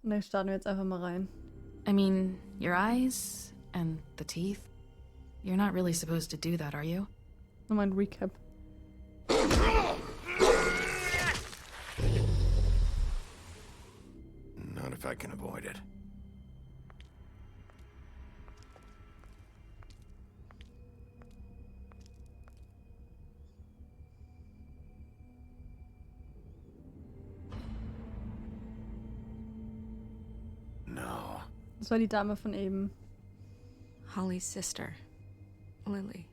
Und dann starten wir jetzt einfach mal rein. I mean, your eyes and the teeth. You're not really supposed to do that, are you? Nochmal ein Recap. Not if I can avoid it. No. Das war die Dame von eben. Holly's sister, Lily.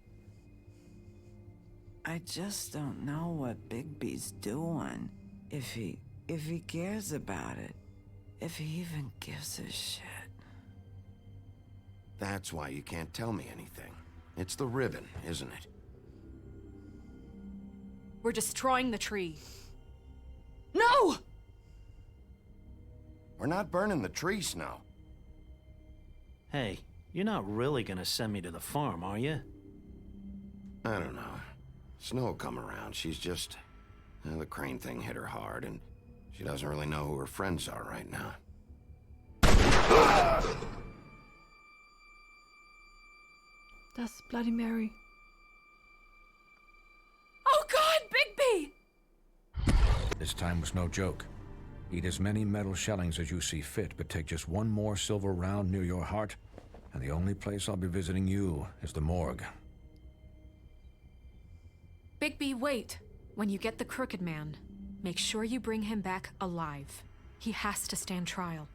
I just don't know what Bigby's doing. If he cares about it. If he even gives a shit. That's why you can't tell me anything. It's the ribbon, isn't it? We're destroying the tree. No! We're not burning the tree, Snow. Hey, you're not really gonna send me to the farm, are you? I don't know. Snow will come around. She's just... the crane thing hit her hard, and she doesn't really know who her friends are right now. Das ist Bloody Mary. Oh God, Bigby! This time was no joke. Eat as many metal shellings as you see fit, but take just one more silver round near your heart, and the only place I'll be visiting you is the morgue. Bigby, wait. When you get the crooked man, make sure you bring him back alive. He has to stand trial.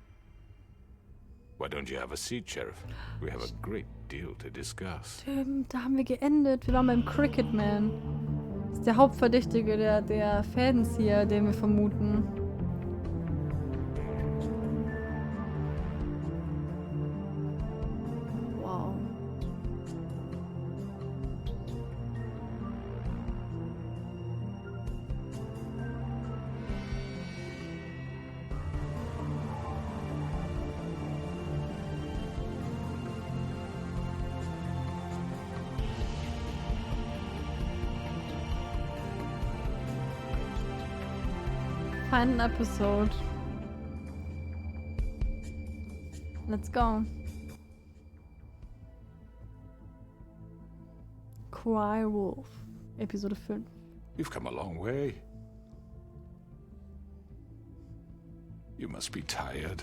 Why don't you have a seat, Sheriff? We have a great deal to discuss. Stimmt, da haben wir geendet. Wir waren beim Cricket Man. Das ist der Hauptverdächtige, der Fädenzieher, den wir vermuten. Wow. Final episode. Let's go. Cry Wolf. Episode 5. You've come a long way. You must be tired.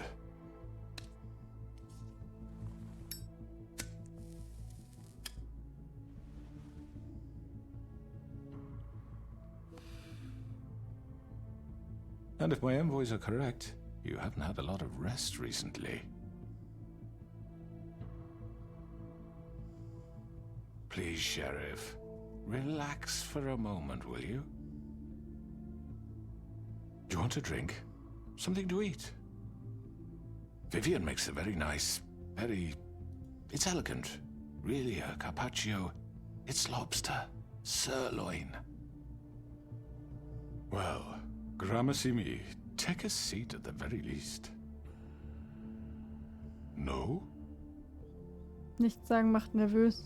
And if my envoys are correct, you haven't had a lot of rest recently. Please, Sheriff, relax for a moment, will you? Do you want a drink? Something to eat? Vivian makes a very nice, it's elegant. Really a carpaccio. It's lobster, sirloin. Well, gramercy me, take a seat at the very least. No? Nichts sagen macht nervös.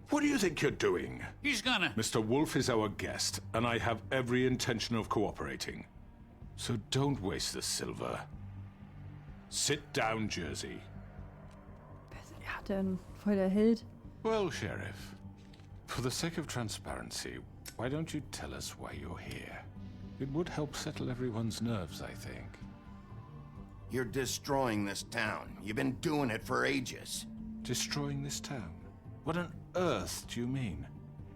What do you think you're doing? He's gonna... Mr. Wolf is our guest, and I have every intention of cooperating. So don't waste the silver. Sit down, Jersey. Ja, denn voll der Held. Well, Sheriff, for the sake of transparency, why don't you tell us why you're here? It would help settle everyone's nerves, I think. You're destroying this town. You've been doing it for ages. Destroying this town? What on earth do you mean?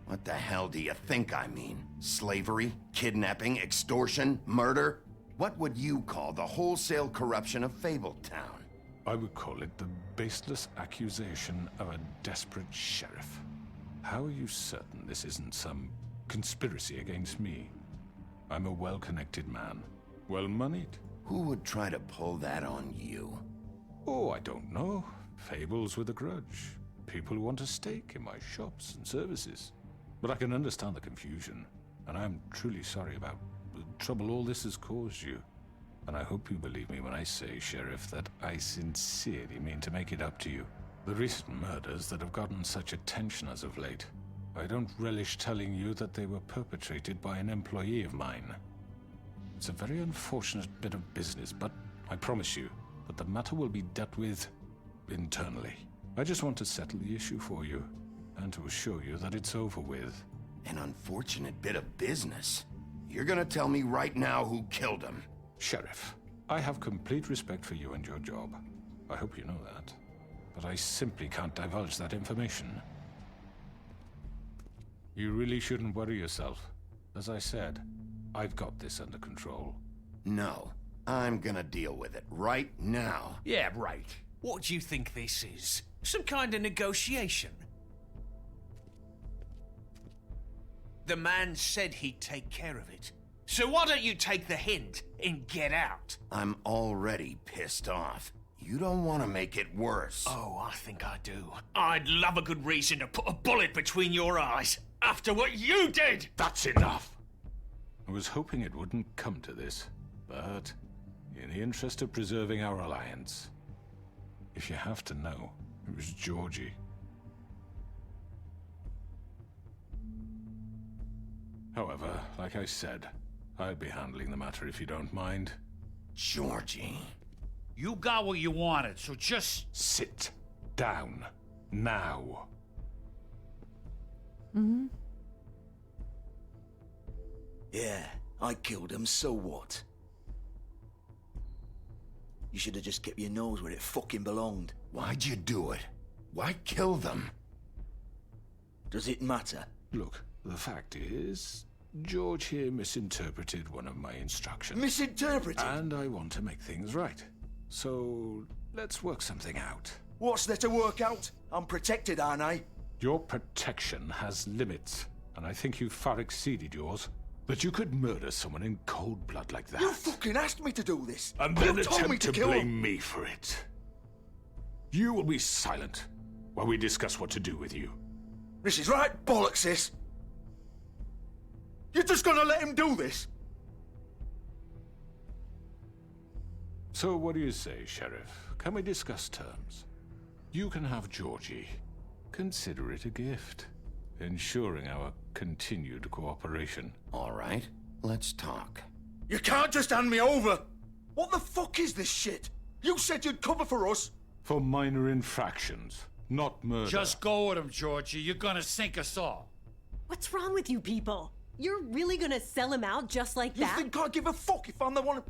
What the hell do you think I mean? Slavery? Kidnapping? Extortion? Murder? What would you call the wholesale corruption of Fabletown? I would call it the baseless accusation of a desperate sheriff. How are you certain this isn't some conspiracy against me? I'm a well-connected man, well-moneyed. Who would try to pull that on you? Oh, I don't know. Fables with a grudge. People who want a stake in my shops and services. But I can understand the confusion, and I'm truly sorry about the trouble all this has caused you. And I hope you believe me when I say, Sheriff, that I sincerely mean to make it up to you. The recent murders that have gotten such attention as of late, I don't relish telling you that they were perpetrated by an employee of mine. It's a very unfortunate bit of business, but I promise you that the matter will be dealt with internally. I just want to settle the issue for you, and to assure you that it's over with. An unfortunate bit of business? You're gonna tell me right now who killed him? Sheriff, I have complete respect for you and your job. I hope you know that. But I simply can't divulge that information. You really shouldn't worry yourself. As I said, I've got this under control. No, I'm gonna deal with it right now. Yeah, right. What do you think this is? Some kind of negotiation? The man said he'd take care of it. So why don't you take the hint and get out? I'm already pissed off. You don't want to make it worse. Oh, I think I do. I'd love a good reason to put a bullet between your eyes after what you did! That's enough! I was hoping it wouldn't come to this, but in the interest of preserving our alliance, if you have to know, it was Georgie. However, like I said, I'll be handling the matter if you don't mind. Georgie. You got what you wanted, so just... Sit down. Now. Mhm. Yeah, I killed him, so what? You should have just kept your nose where it fucking belonged. Why'd you do it? Why kill them? Does it matter? Look, the fact is, George here misinterpreted one of my instructions. Misinterpreted? And I want to make things right. So, let's work something out. What's there to work out? I'm protected, aren't I? Your protection has limits, and I think you've far exceeded yours. That you could murder someone in cold blood like that. You fucking asked me to do this! And then you told me attempt to kill blame him. me for it. You will be silent while we discuss what to do with you. This is right bollocks, this! You're just gonna let him do this? So what do you say, Sheriff? Can we discuss terms? You can have Georgie. Consider it a gift, ensuring our continued cooperation. All right, let's talk. You can't just hand me over! What the fuck is this shit? You said you'd cover for us! For minor infractions, not murder. Just go with him, Georgie. You're gonna sink us all. What's wrong with you people? You're really gonna sell him out just like You that? think I give a fuck if I'm the one...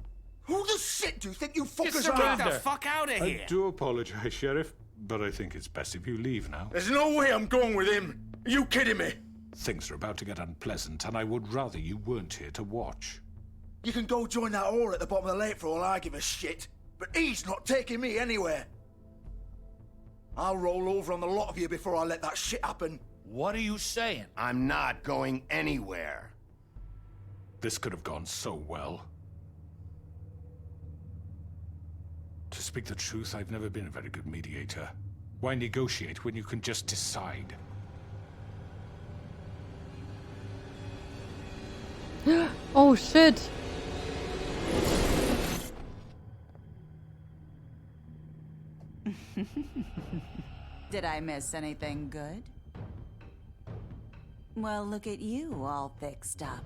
Who the shit do you think you fuckers surrender. are? Get the fuck out of I here! do apologize, Sheriff, but I think it's best if you leave now. There's no way I'm going with him! Are you kidding me? Things are about to get unpleasant, and I would rather you weren't here to watch. You can go join that whore at the bottom of the lake for all I give a shit. But he's not taking me anywhere. I'll roll over on the lot of you before I let that shit happen. What are you saying? I'm not going anywhere. This could have gone so well. To speak the truth, I've never been a very good mediator. Why negotiate when you can just decide? Oh shit. Did I miss anything good? Well, look at you, all fixed up.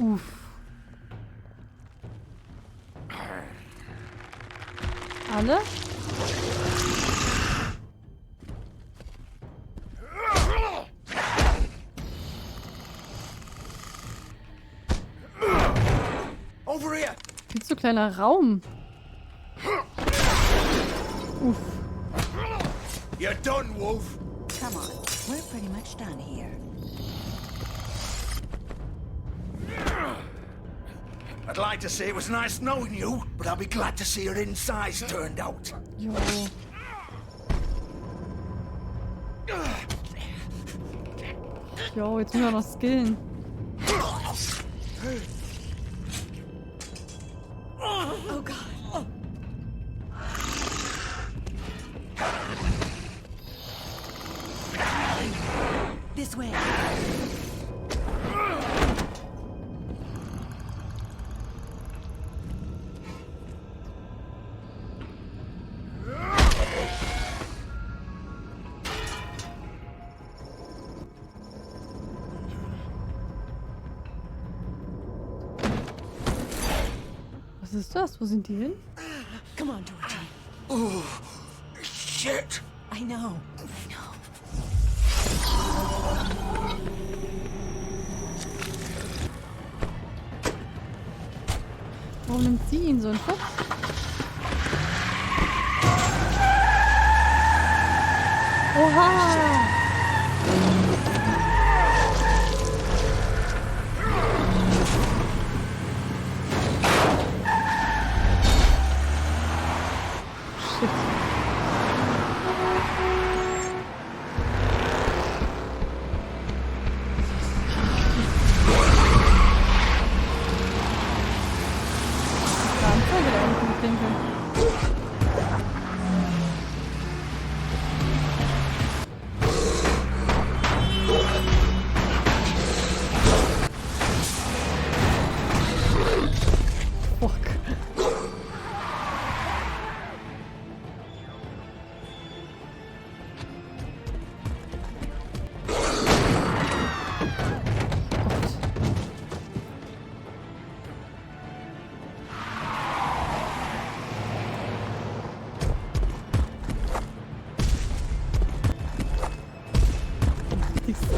Uff. Alle? Over here! Viel zu kleiner Raum. Uff. You're done, Wolf! Come on, we're pretty much done here. I'd like to say it was nice knowing you, but I'll be glad to see your insides turned out. Jo. Jo, jetzt müssen wir noch skillen. Oh god. This way. Was ist das? Wo sind die hin? Come on, Georgie. Oh, shit. I know. Warum nimmt sie ihn so in Schutz? Oha!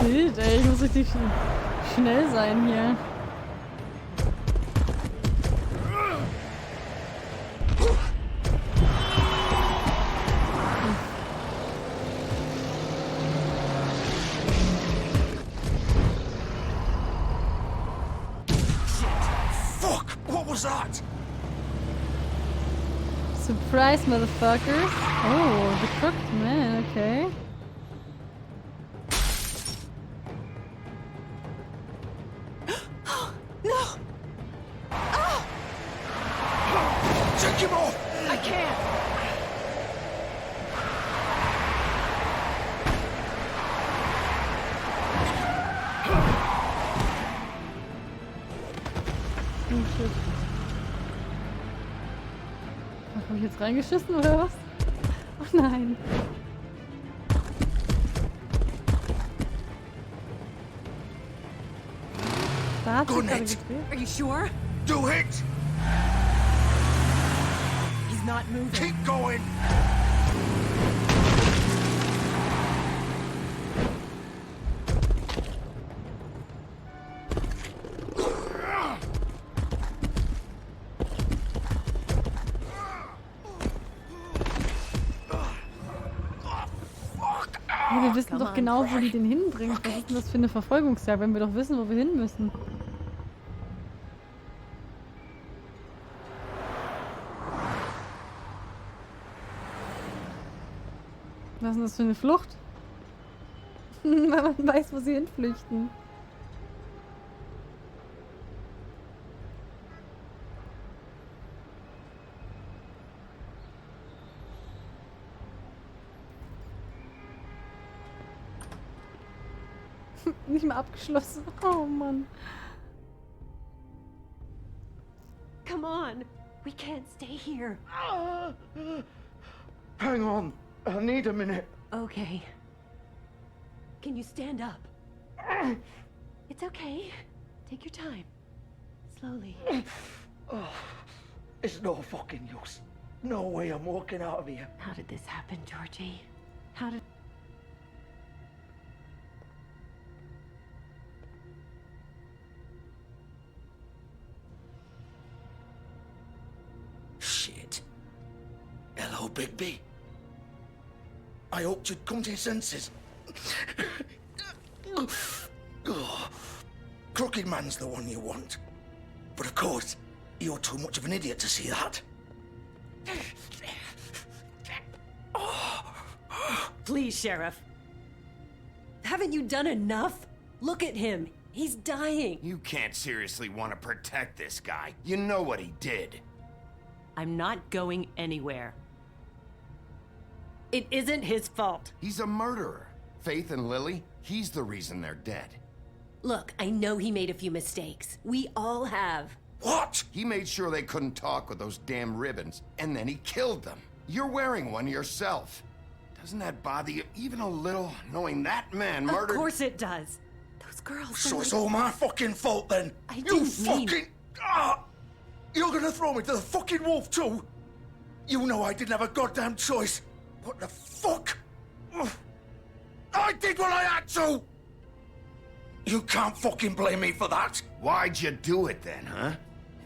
Bild, ey. Ich muss richtig schnell sein hier. Fuck! What was that? Surprise, motherfuckers. Oh, the crooked man, okay. Hab ich jetzt reingeschissen oder was? Oh nein. Da hat sich gerade gedreht. Are you sure? Do it! He's not moving. Keep going! Wir wissen doch genau, wo die den hinbringt. Was ist denn das für eine Verfolgungsjagd, wenn wir doch wissen, wo wir hin müssen? Was ist denn das für eine Flucht? Weil man weiß, wo sie hinflüchten. Nicht mal abgeschlossen. Oh Mann. Come on. We can't stay here. Hang on. I need a minute. Okay. Can you stand up? It's okay. Take your time. Slowly. Oh, it's no fucking use. No way I'm walking out of here. How did this happen, Georgie? How did... Shit. Hello, Bigby. I hoped you'd come to your senses. Oh, Crooked Man's the one you want. But of course, you're too much of an idiot to see that. Please, Sheriff. Haven't you done enough? Look at him. He's dying. You can't seriously want to protect this guy. You know what he did. I'm not going anywhere. It isn't his fault. He's a murderer. Faith and Lily, he's the reason they're dead. Look, I know he made a few mistakes. We all have. What? He made sure they couldn't talk with those damn ribbons, and then he killed them. You're wearing one yourself. Doesn't that bother you even a little, knowing that man murdered... Of course it does. Those girls... So it's all my fucking fault then? I didn't mean... fucking... Ah! You're gonna throw me to the fucking wolf too? You know I didn't have a goddamn choice. What the fuck? I did what I had to! You can't fucking blame me for that. Why'd you do it then, huh?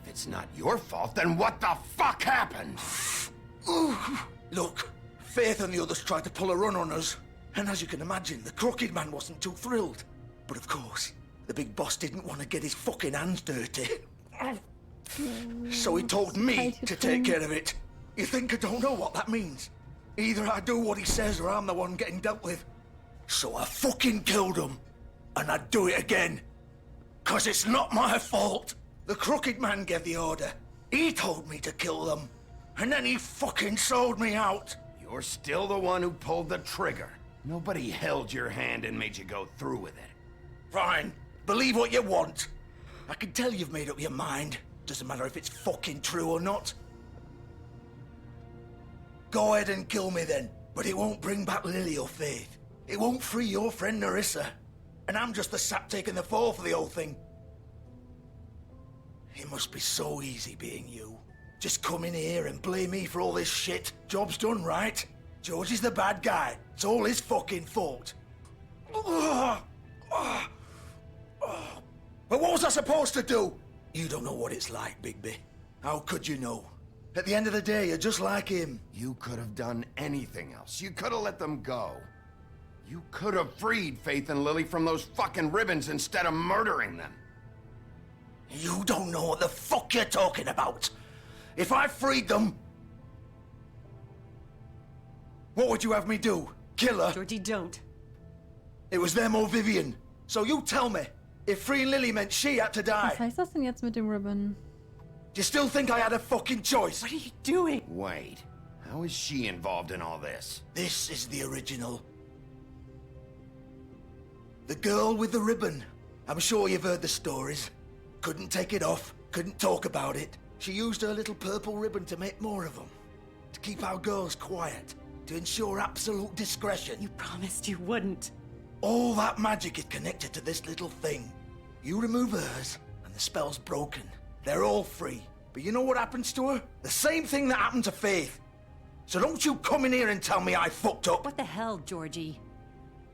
If it's not your fault, then what the fuck happened? Look, Faith and the others tried to pull a run on us. And as you can imagine, the Crooked Man wasn't too thrilled. But of course, the big boss didn't want to get his fucking hands dirty. So he told me to take care of it. You think I don't know what that means? Either I do what he says or I'm the one getting dealt with. So I fucking killed him. And I'd do it again. 'Cause it's not my fault. The Crooked Man gave the order. He told me to kill them. And then he fucking sold me out. You're still the one who pulled the trigger. Nobody held your hand and made you go through with it. Fine. Believe what you want. I can tell you've made up your mind. Doesn't matter if it's fucking true or not. Go ahead and kill me then. But it won't bring back Lily or Faith. It won't free your friend Nerissa. And I'm just the sap taking the fall for the whole thing. It must be so easy being you. Just come in here and blame me for all this shit. Job's done, right? George is the bad guy. It's all his fucking fault. But what was I supposed to do? You don't know what it's like, Bigby. How could you know? At the end of the day, you're just like him. You could have done anything else. You could have let them go. You could have freed Faith and Lily from those fucking ribbons instead of murdering them. You don't know what the fuck you're talking about. If I freed them... What would you have me do? Kill her? Georgie, don't. It was them or Vivian. So you tell me, if freeing Lily meant she had to die... Was heißt das denn jetzt mit dem Ribbon? Do you still think I had a fucking choice? What are you doing? Wait, how is she involved in all this? This is the original. The girl with the ribbon. I'm sure you've heard the stories. Couldn't take it off, couldn't talk about it. She used her little purple ribbon to make more of them. To keep our girls quiet. To ensure absolute discretion. You promised you wouldn't. All that magic is connected to this little thing. You remove hers, and the spell's broken. They're all free. But you know what happens to her? The same thing that happened to Faith. So don't you come in here and tell me I fucked up. What the hell, Georgie?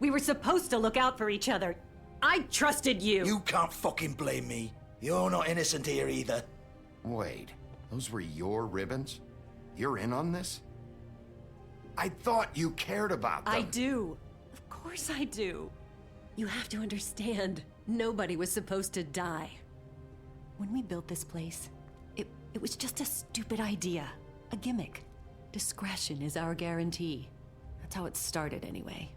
We were supposed to look out for each other. I trusted you. You can't fucking blame me. You're not innocent here either. Wait, those were your ribbons? You're in on this? I thought you cared about them. I do. Of course I do. You have to understand, nobody was supposed to die. When we built this place, it was just a stupid idea. A gimmick. Discretion is our guarantee. That's how it started anyway.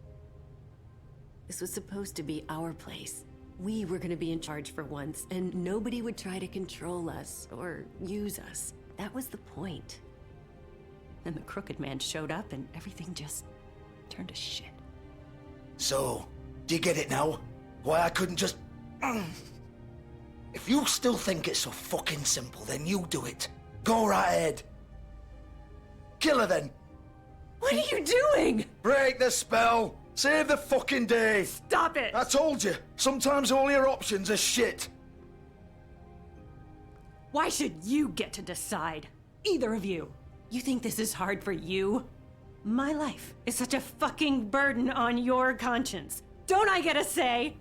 This was supposed to be our place. We were gonna be in charge for once, and nobody would try to control us or use us. That was the point. And the Crooked Man showed up and everything just turned to shit. So, do you get it now? Why I couldn't just... If you still think it's so fucking simple, then you do it. Go right ahead. Kill her then. What are you doing? Break the spell. Save the fucking day. Stop it! I told you, sometimes all your options are shit. Why should you get to decide? Either of you. You think this is hard for you? My life is such a fucking burden on your conscience. Don't I get a say?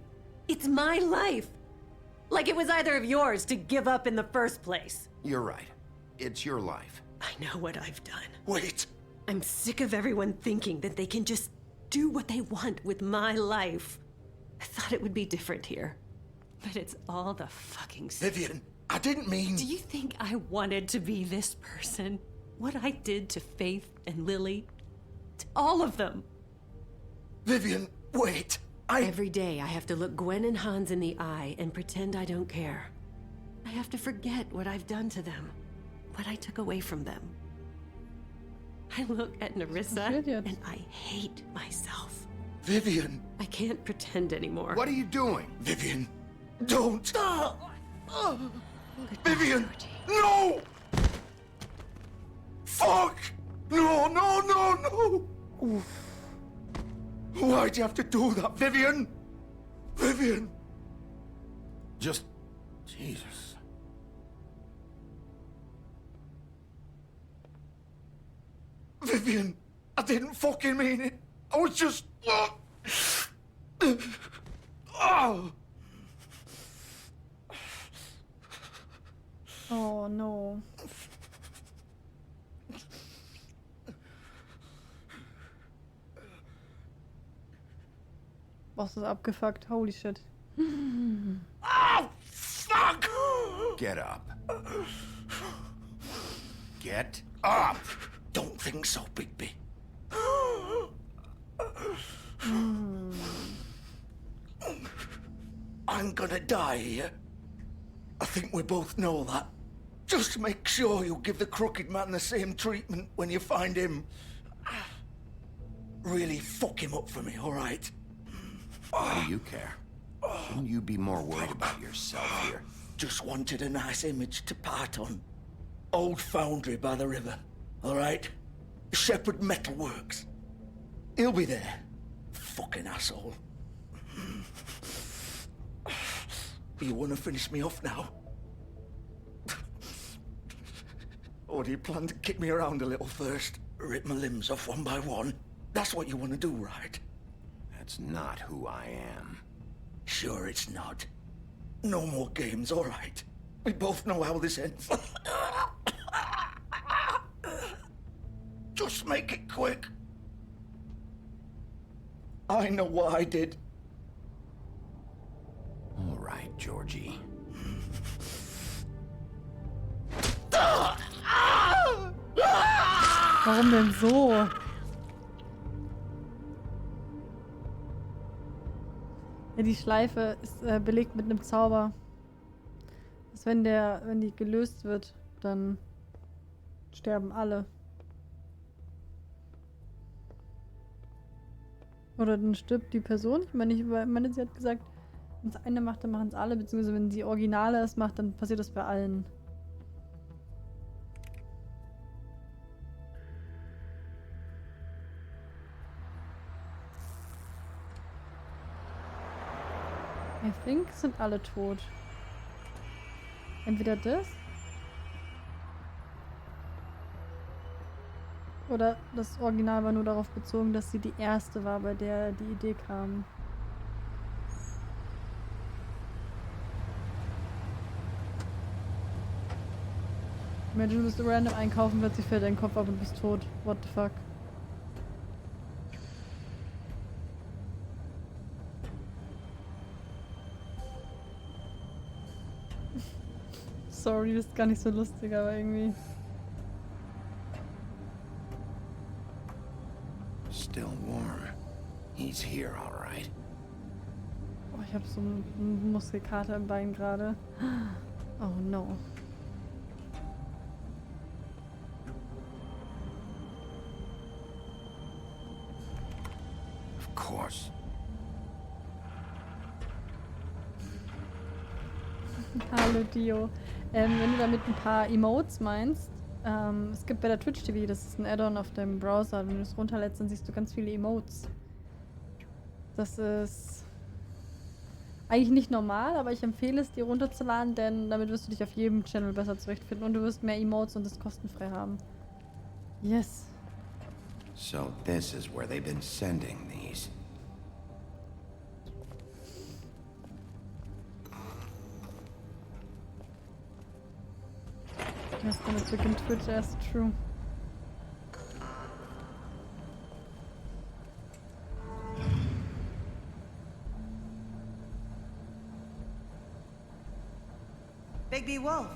It's my life. Like it was either of yours to give up in the first place. You're right. It's your life. I know what I've done. Wait. I'm sick of everyone thinking that they can just do what they want with my life. I thought it would be different here. But it's all the fucking same. Vivian, I didn't mean... Do you think I wanted to be this person? What I did to Faith and Lily? To all of them. Vivian, wait. Every day I have to look Gwen and Hans in the eye and pretend I don't care. I have to forget what I've done to them. What I took away from them. I look at Nerissa and I hate myself. Vivian. I can't pretend anymore. What are you doing? Vivian, don't. Vivian, Georgie. no! Fuck! No, no, no, no! Oof. Why'd you have to do that, Vivian? Vivian! Just... Jesus. Vivian, I didn't fucking mean it. I was just... Oh. Oh no. Was ist abgefuckt? Holy shit. Oh, fuck! Get up. Get up! Don't think so, Bigby. I'm gonna die here. I think we both know that. Just make sure you give the crooked man the same treatment when you find him. Really fuck him up for me, all right? Why do you care? Shouldn't you be more worried about yourself here? Just wanted a nice image to part on. Old foundry by the river, all right? Shepherd Metalworks. He'll be there. Fucking asshole. You want to finish me off now? Or do you plan to kick me around a little first? Rip my limbs off one by one? That's what you want to do, right? That's not who I am. Sure it's not. No more games, all right? We both know how this ends. Just make it quick. I know what I did. All right, Georgie. Warum denn so? Ja, die Schleife ist belegt mit einem Zauber. Dass wenn die gelöst wird, dann sterben alle. Oder dann stirbt die Person. Ich meine, sie hat gesagt, wenn es eine macht, dann machen es alle. Beziehungsweise wenn sie Originale es macht, dann passiert das bei allen. I think sind alle tot. Entweder das. Oder das Original war nur darauf bezogen, dass sie die erste war, bei der die Idee kam. Imagine, du bist random einkaufen, plötzlich fällt dein Kopf ab und bist tot. What the fuck? Sorry, das ist gar nicht so lustig, aber irgendwie. Still warm. He's here, all right. Oh, ich habe so einen Muskelkater im Bein gerade. Oh no. Of course. Hallo Dio. Wenn du damit ein paar Emotes meinst, es gibt bei der Twitch TV, das ist ein Add-on auf dem Browser, wenn du es runterlädst, dann siehst du ganz viele Emotes. Das ist eigentlich nicht normal, aber ich empfehle es dir runterzuladen, denn damit wirst du dich auf jedem Channel besser zurechtfinden und du wirst mehr Emotes und das kostenfrei haben. Yes. So this is where they've been sending these. That's gonna freaking Twitch as true. Bigby Wolf.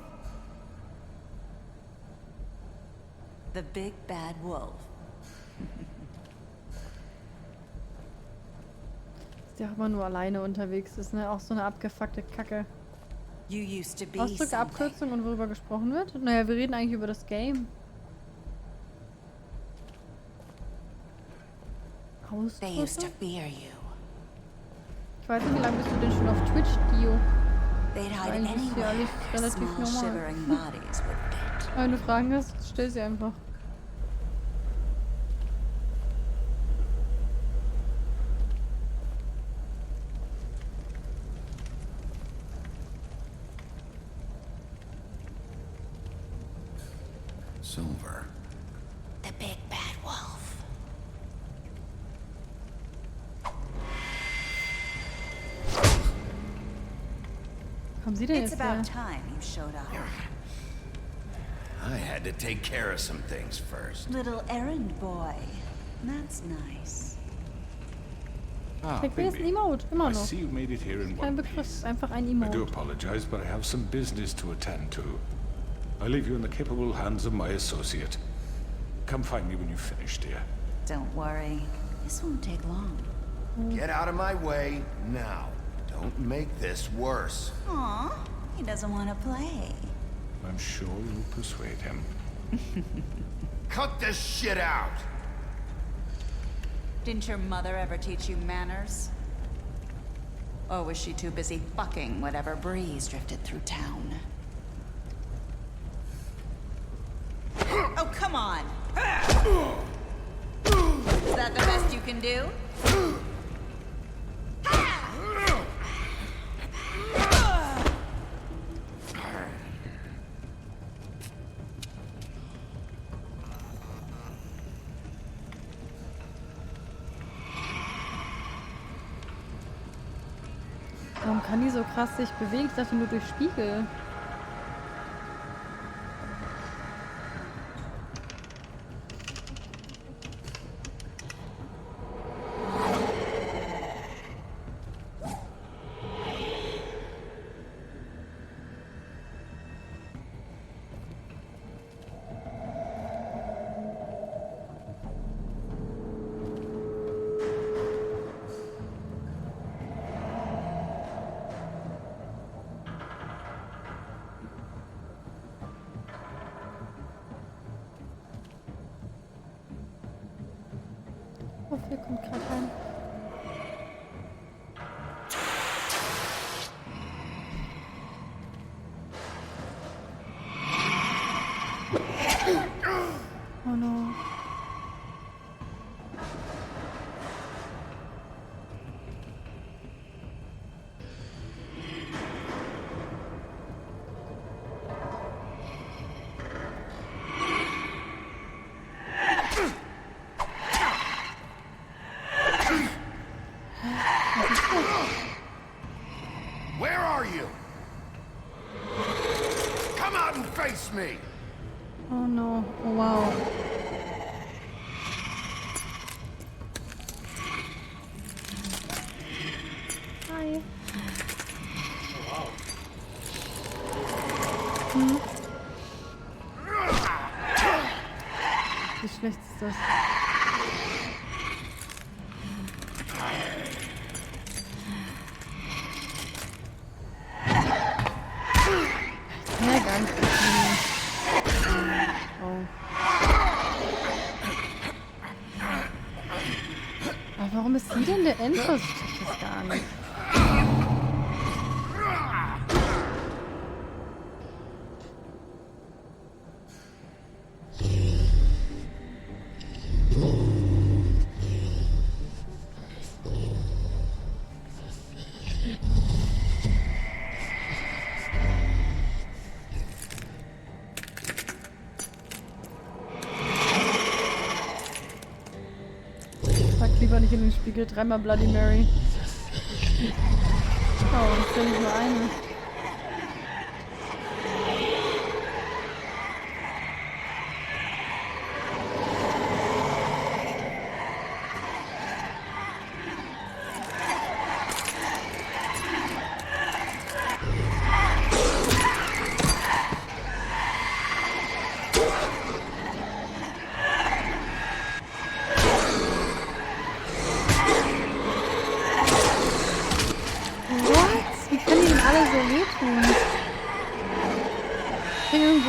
The big bad wolf. Dass der auch immer nur alleine unterwegs ist, ne? Auch so eine abgefuckte Kacke. You used to be Ausdrücke, Abkürzung und worüber gesprochen wird? Naja, wir reden eigentlich über das Game. Ausdrücke? Ich weiß nicht, wie lange bist du denn schon auf Twitch, Dio? Eigentlich ist ja alles relativ normal. Wenn du Fragen hast, stell sie einfach. Silver. The big bad wolf. Kommen Sie denn It's jetzt about her? time you showed up. I had to take care of some things first. Little errand boy. That's nice. Ah, Ich will jetzt ein Bigby. Emote, immer I noch. see you made it here in Kein one Begriff, piece. einfach ein I do Emote. apologize, but I have some business to attend to. I leave you in the capable hands of my associate. Come find me when you've finished, dear. Don't worry. This won't take long. Get out of my way now. Don't make this worse. Aw, he doesn't want to play. I'm sure you'll persuade him. Cut this shit out! Didn't your mother ever teach you manners? Or was she too busy fucking whatever breeze drifted through town? Oh, come on! Is that the best you can do? Warum kann die so krass sich bewegen? Ich dachte nur durch Spiegel. Wofür kommt gerade rein? Oh no. Where are you? Come out and face me! Oh no. Oh wow. Hi. Hm. Wie schlecht ist das? Ja, gar nicht. Oh. Aber warum ist sie denn der Endboss? Ich check das gar nicht. Lieber nicht in den Spiegel, dreimal Bloody Mary. Oh, das ist ja nicht nur eine.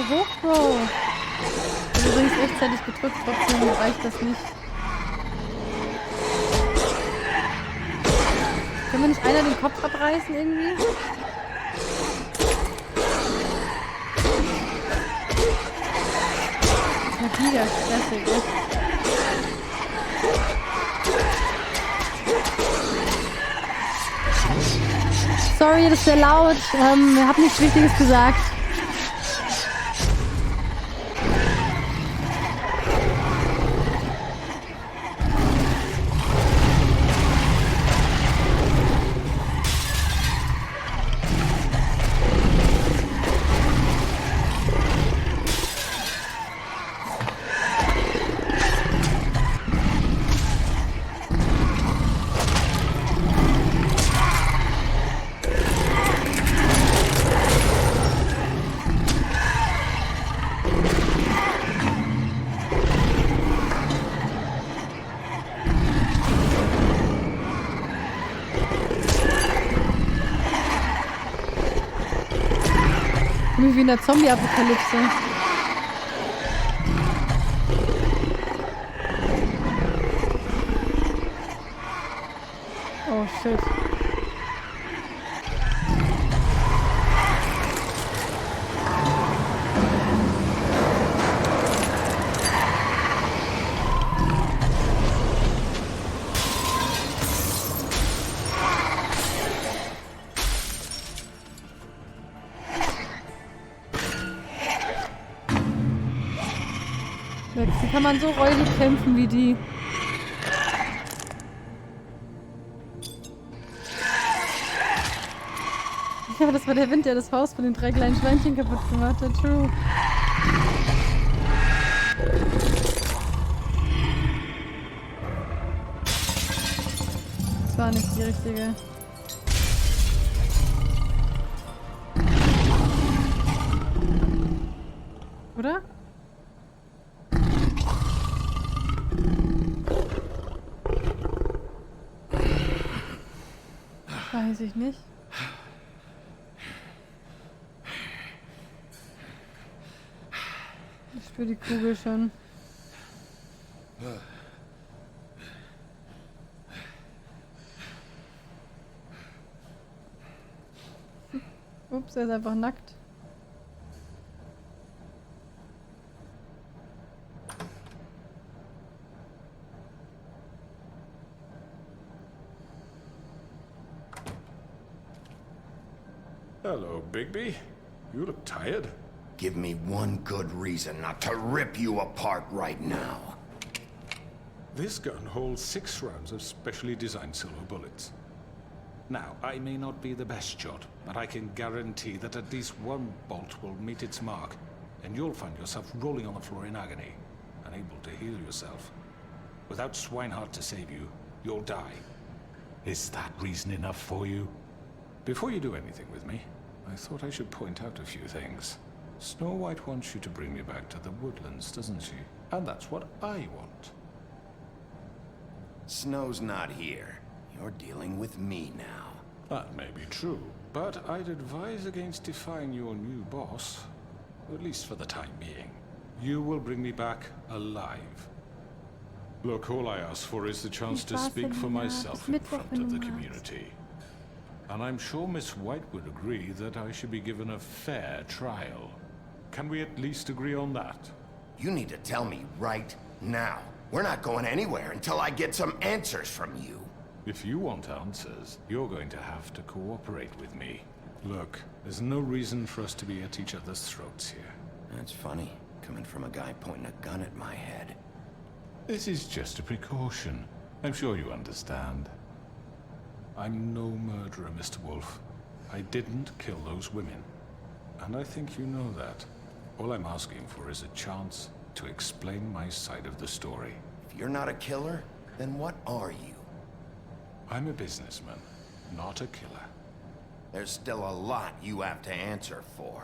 Hoch, Bro. Ich habe übrigens rechtzeitig gedrückt, trotzdem reicht das nicht. Können wir nicht einer den Kopf abreißen irgendwie? Das ist wieder stressig, echt. Sorry, das ist sehr laut. Ich habe nichts Wichtiges gesagt. Wie in der Zombie-Apokalypse. Oh shit. Wie kann man so räudig kämpfen wie die? Ja, das war der Wind, der das Haus von den 3 kleinen Schweinchen kaputt gemacht hat. True. Das war nicht die richtige. Oder? Weiß ich nicht. Ich spüre die Kugel schon. Ups, er ist einfach nackt. Hello, Bigby. You look tired. Give me one good reason not to rip you apart right now. This gun holds 6 rounds of specially designed silver bullets. Now, I may not be the best shot, but I can guarantee that at least one bolt will meet its mark, and you'll find yourself rolling on the floor in agony, unable to heal yourself. Without Swinehart to save you, you'll die. Is that reason enough for you? Before you do anything with me, I thought I should point out a few things. Snow White wants you to bring me back to the woodlands, doesn't she? And that's what I want. Snow's not here. You're dealing with me now. That may be true, but I'd advise against defying your new boss, at least for the time being. You will bring me back alive. Look, all I ask for is the chance to speak for myself in front of the community. And I'm sure Miss White would agree that I should be given a fair trial. Can we at least agree on that? You need to tell me right now. We're not going anywhere until I get some answers from you. If you want answers, you're going to have to cooperate with me. Look, there's no reason for us to be at each other's throats here. That's funny, coming from a guy pointing a gun at my head. This is just a precaution. I'm sure you understand. I'm no murderer, Mr. Wolf. I didn't kill those women. And I think you know that. All I'm asking for is a chance to explain my side of the story. If you're not a killer, then what are you? I'm a businessman, not a killer. There's still a lot you have to answer for.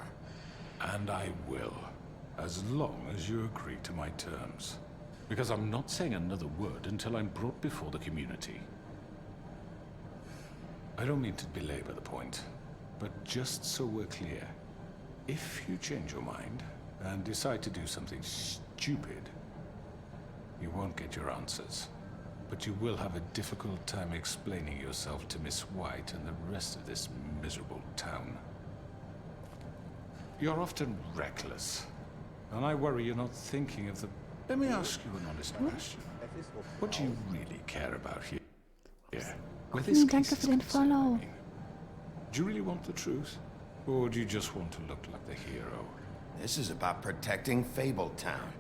And I will, as long as you agree to my terms. Because I'm not saying another word until I'm brought before the community. I don't mean to belabor the point, but just so we're clear, if you change your mind and decide to do something stupid, you won't get your answers. But you will have a difficult time explaining yourself to Miss White and the rest of this miserable town. You're often reckless, and I worry you're not thinking of the... Let me ask you an honest question. What do you really care about here? Where this case is concerned, I mean. Do you really want the truth? Or do you just want to look like the hero? This is about protecting Fabletown.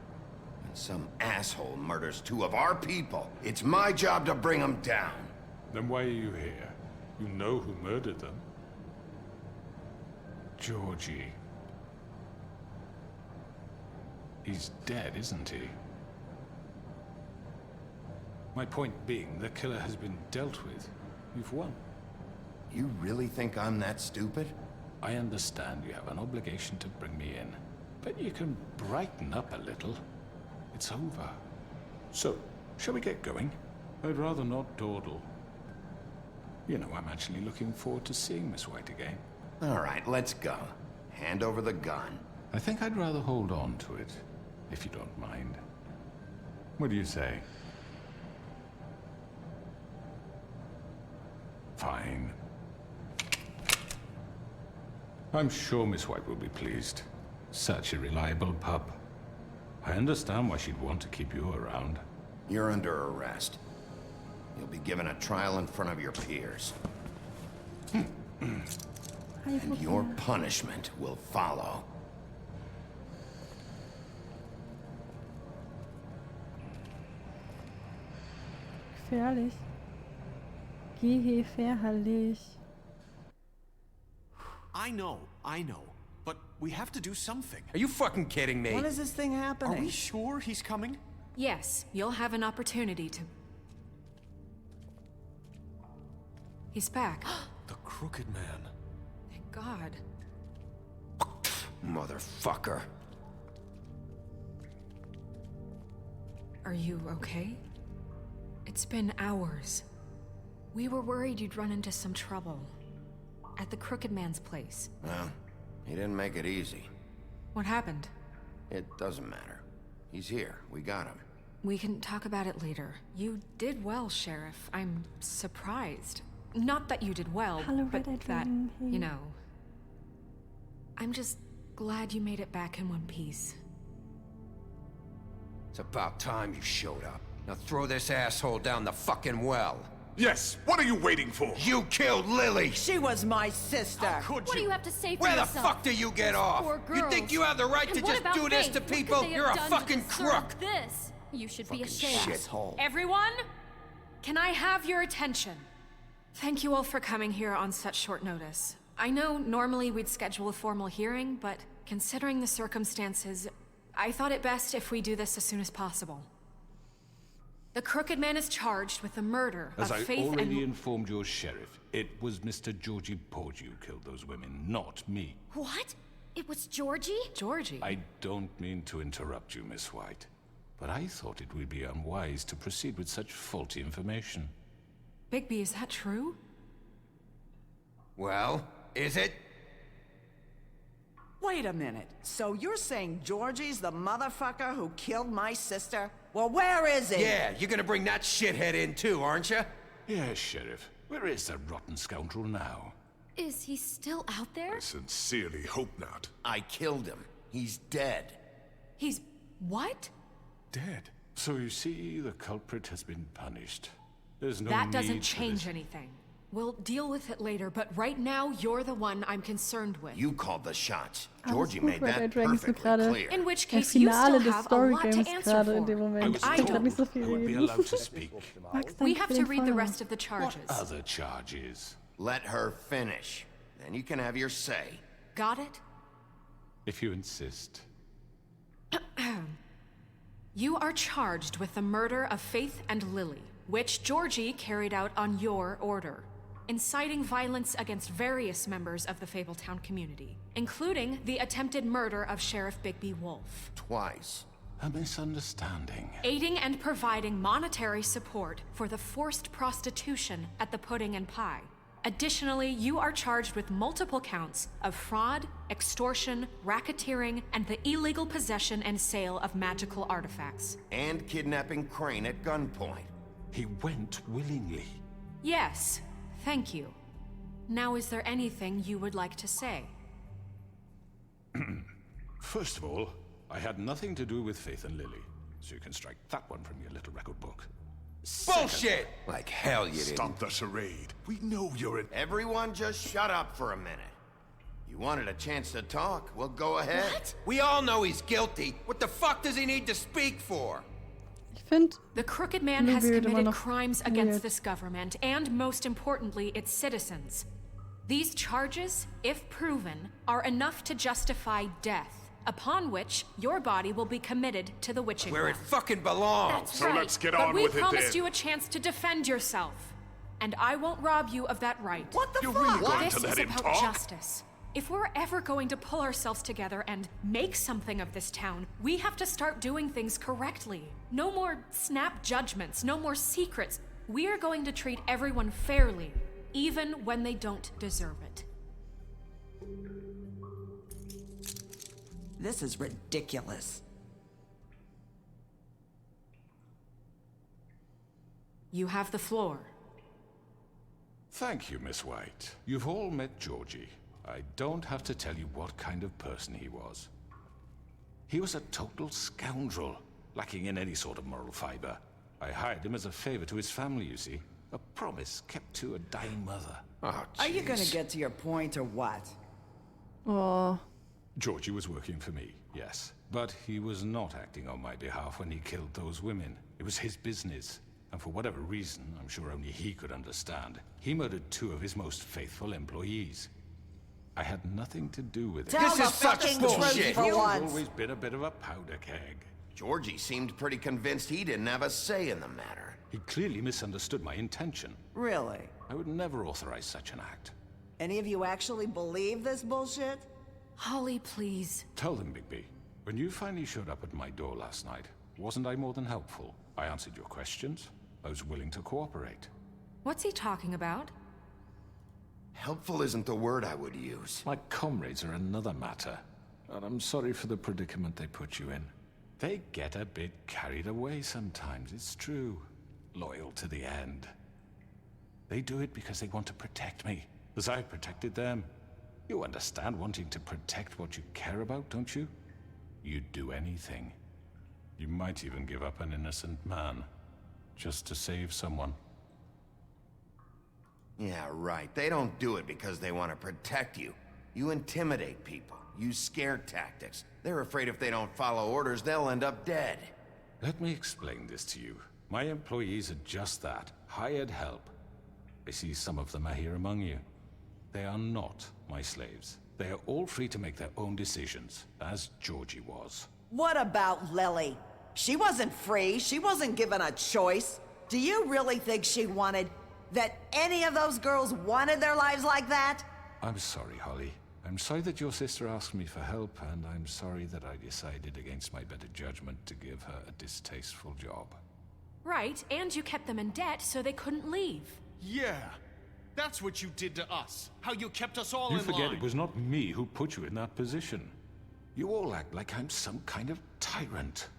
When some asshole murders 2 of our people, it's my job to bring them down. Then why are you here? You know who murdered them. Georgie. He's dead, isn't he? My point being, the killer has been dealt with. You've won. You really think I'm that stupid? I understand you have an obligation to bring me in, but you can brighten up a little. It's over. So, shall we get going? I'd rather not dawdle. You know, I'm actually looking forward to seeing Miss White again. All right, let's go. hand over the gun. I think I'd rather hold on to it, if you don't mind. What do you say? Fine. I'm sure Miss White will be pleased. Such a reliable pup. I understand why she'd want to keep you around. You're under arrest. You'll be given a trial in front of your peers. And your punishment will follow. Gefährlich. Gefährlich. I know. But we have to do something. Are you fucking kidding me? When is this thing happening? Are we sure he's coming? Yes, you'll have an opportunity to... He's back. The Crooked Man. Thank God. Motherfucker. Are you okay? It's been hours. We were worried you'd run into some trouble. At the Crooked Man's place. Well, he didn't make it easy. What happened? It doesn't matter. He's here. We got him. We can talk about it later. You did well, Sheriff. I'm surprised. Not that you did well, but that, you know... I'm just glad you made it back in one piece. It's about time you showed up. Now throw this asshole down the fucking well. Yes, what are you waiting for? You killed Lily! She was my sister. What do you have to say for Where yourself? the fuck do you get off? Poor You think girls. you have the right to And what just about do this Faith? to What could people? they have You're a done to fucking deserve crook! This? You should be ashamed. Shithole. Everyone? Can I have your attention? Thank you all for coming here on such short notice. I know normally we'd schedule a formal hearing, but considering the circumstances, I thought it best if we do this as soon as possible. The Crooked Man is charged with the murder As of I Faith already and... informed your sheriff, it was Mr. Georgie Porgy who killed those women, not me. What? It was Georgie? Georgie? I don't mean to interrupt you, Miss White, but I thought it would be unwise to proceed with such faulty information. Bigby, is that true? Well, is it? Wait a minute. So you're saying Georgie's the motherfucker who killed my sister? Well, where is he? Yeah, you're gonna bring that shithead in too, aren't you? Yes, Sheriff. Where is that rotten scoundrel now? Is he still out there? I sincerely hope not. I killed him. He's dead. He's... what? Dead. So you see, the culprit has been punished. There's no That need doesn't for change this. anything. We'll deal with it later, but right now, you're the one I'm concerned with. You called the shots. Alles Georgie gut, made weil that Red Dragons so perfectly gerade clear. In which im case, you Finale still des have a Story lot to Games answer gerade in for. dem Moment. was Ich kann told grad nicht so I viel would be reden. allowed to speak. Max, We danke have für to den read the Follow. rest of the charges. Other charges. Let her finish. Then you can have your say. Got it? If you insist. You are charged with the murder of Faith and Lily, which Georgie carried out on your order, inciting violence against various members of the Fabletown community, including the attempted murder of Sheriff Bigby Wolf. Twice. A misunderstanding. Aiding and providing monetary support for the forced prostitution at the Pudding and Pie. Additionally, you are charged with multiple counts of fraud, extortion, racketeering, and the illegal possession and sale of magical artifacts. And kidnapping Crane at gunpoint. He went willingly. Yes, thank you. Now, is there anything you would like to say? First of all, I had nothing to do with Faith and Lily, so you can strike that one from your little record book. Bullshit! Like hell you didn't. Stop the charade. We know you're an... Everyone just shut up for a minute. You wanted a chance to talk, well go ahead. What? We all know he's guilty. What the fuck does he need to speak for? Ich finde, The Crooked Man has Bluebeard immer committed noch crimes weird. against this government and, most importantly, its citizens. These charges, if proven, are enough to justify death, upon which your body will be committed to the witching Where it ground. fucking belongs. That's So right. let's get but on we with it promised then. you a chance to defend yourself, and I won't rob you of that right. What the You're fuck? really going This to let is him about talk? justice. If we're ever going to pull ourselves together and make something of this town, we have to start doing things correctly. No more snap judgments, no more secrets. We are going to treat everyone fairly, even when they don't deserve it. This is ridiculous. You have the floor. Thank you, Miss White. You've all met Georgie. I don't have to tell you what kind of person he was. He was a total scoundrel, lacking in any sort of moral fiber. I hired him as a favor to his family, you see. A promise kept to a dying mother. Oh, Are you gonna get to your point or what? Oh. Georgie was working for me, yes. But he was not acting on my behalf when he killed those women. It was his business. And for whatever reason, I'm sure only he could understand, he murdered 2 of his most faithful employees. I had nothing to do with it. Tell the fucking truth for Georgie's once. always been a bit of a powder keg. Georgie seemed pretty convinced he didn't have a say in the matter. He clearly misunderstood my intention. Really? I would never authorize such an act. Any of you actually believe this bullshit? Holly, please. Tell them, Bigby. When you finally showed up at my door last night, wasn't I more than helpful? I answered your questions. I was willing to cooperate. What's he talking about? Helpful isn't the word I would use. My comrades are another matter. And I'm sorry for the predicament they put you in. They get a bit carried away sometimes, it's true. Loyal to the end. They do it because they want to protect me, as I've protected them. You understand wanting to protect what you care about, don't you? You'd do anything. You might even give up an innocent man, just to save someone. Yeah, right. They don't do it because they want to protect you. You intimidate people, use scare tactics. They're afraid if they don't follow orders, they'll end up dead. Let me explain this to you. My employees are just that, hired help. I see some of them are here among you. They are not my slaves. They are all free to make their own decisions, as Georgie was. What about Lily? She wasn't free. She wasn't given a choice. Do you really think she wanted... that any of those girls wanted their lives like that? I'm sorry, Holly. I'm sorry that your sister asked me for help, and I'm sorry that I decided against my better judgment to give her a distasteful job. Right, and you kept them in debt so they couldn't leave. Yeah, that's what you did to us. How you kept us all You in forget line. it was not me who put you in that position. You all act like I'm some kind of tyrant.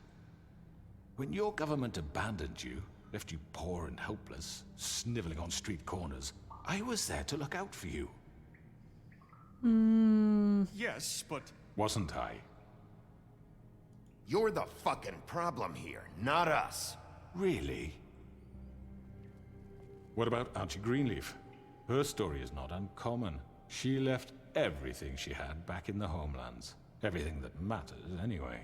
When your government abandoned you, left you poor and helpless, sniveling on street corners, I was there to look out for you. Yes, but... Wasn't I? You're the fucking problem here, not us. Really? What about Auntie Greenleaf? Her story is not uncommon. She left everything she had back in the homelands. Everything that matters, anyway.